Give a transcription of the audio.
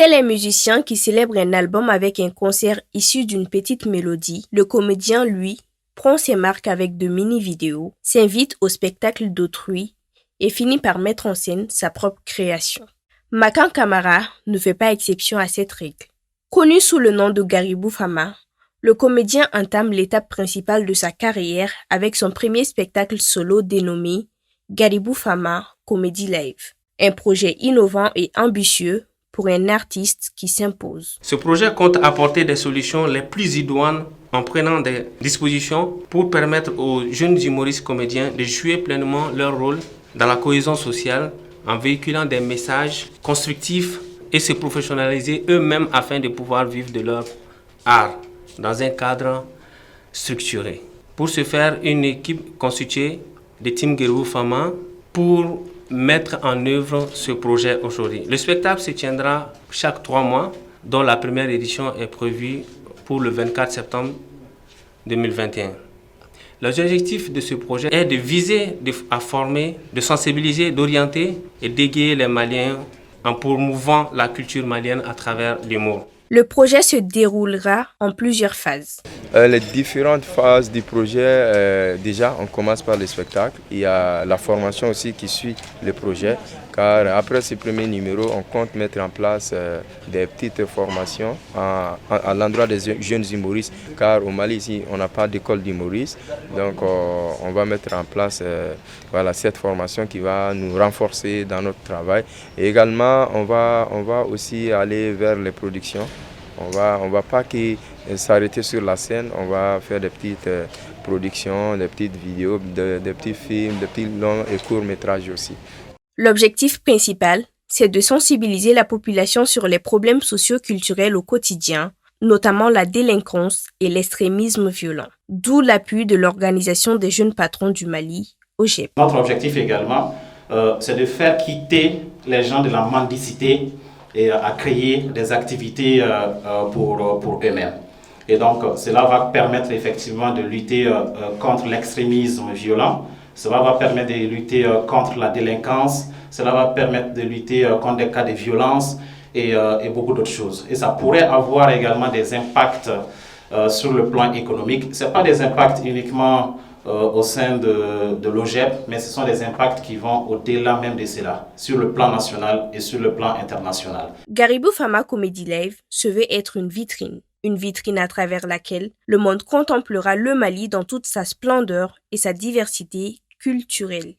Tel un musicien qui célèbre un album avec un concert issu d'une petite mélodie, le comédien, lui, prend ses marques avec de mini-vidéos, s'invite au spectacle d'autrui et finit par mettre en scène sa propre création. Makan Kamara ne fait pas exception à cette règle. Connu sous le nom de Garibou Fama, le comédien entame l'étape principale de sa carrière avec son premier spectacle solo dénommé Garibou Fama Comedy Live, un projet innovant et ambitieux pour un artiste qui s'impose. Ce projet compte apporter des solutions les plus idoines en prenant des dispositions pour permettre aux jeunes humoristes comédiens de jouer pleinement leur rôle dans la cohésion sociale en véhiculant des messages constructifs et se professionnaliser eux-mêmes afin de pouvoir vivre de leur art dans un cadre structuré. Pour ce faire, une équipe constituée de Team Garibou Fama pour mettre en œuvre ce projet aujourd'hui. Le spectacle se tiendra chaque 3 mois, dont la première édition est prévue pour le 24 septembre 2021. L'objectif de ce projet est de viser à former, de sensibiliser, d'orienter et d'égayer les Maliens en promouvant la culture malienne à travers l'humour. Le projet se déroulera en plusieurs phases. Les différentes phases du projet, déjà on commence par le spectacle. Il y a la formation aussi qui suit le projet, car après ce premier numéro, on compte mettre en place des petites formations à l'endroit des jeunes humoristes, car au Mali ici on n'a pas d'école d'humoristes, donc on va mettre en place cette formation qui va nous renforcer dans notre travail. Et également on va aussi aller vers les productions. On va pas s'arrêter sur la scène, on va faire des petites productions, des petites vidéos, des petits films, des petits longs et courts métrages aussi. L'objectif principal, c'est de sensibiliser la population sur les problèmes socio-culturels au quotidien, notamment la délinquance et l'extrémisme violent. D'où l'appui de l'Organisation des jeunes patrons du Mali, OJEP. Notre objectif également, c'est de faire quitter les gens de la mendicité et à créer des activités pour eux-mêmes. Et donc, cela va permettre effectivement de lutter contre l'extrémisme violent, cela va permettre de lutter contre la délinquance, cela va permettre de lutter contre des cas de violence et beaucoup d'autres choses. Et ça pourrait avoir également des impacts sur le plan économique. Ce n'est pas des impacts uniquement au sein de l'OJEP, mais ce sont des impacts qui vont au-delà même de cela, sur le plan national et sur le plan international. Garibou Fama Comedy Live se veut être une vitrine à travers laquelle le monde contemplera le Mali dans toute sa splendeur et sa diversité culturelle.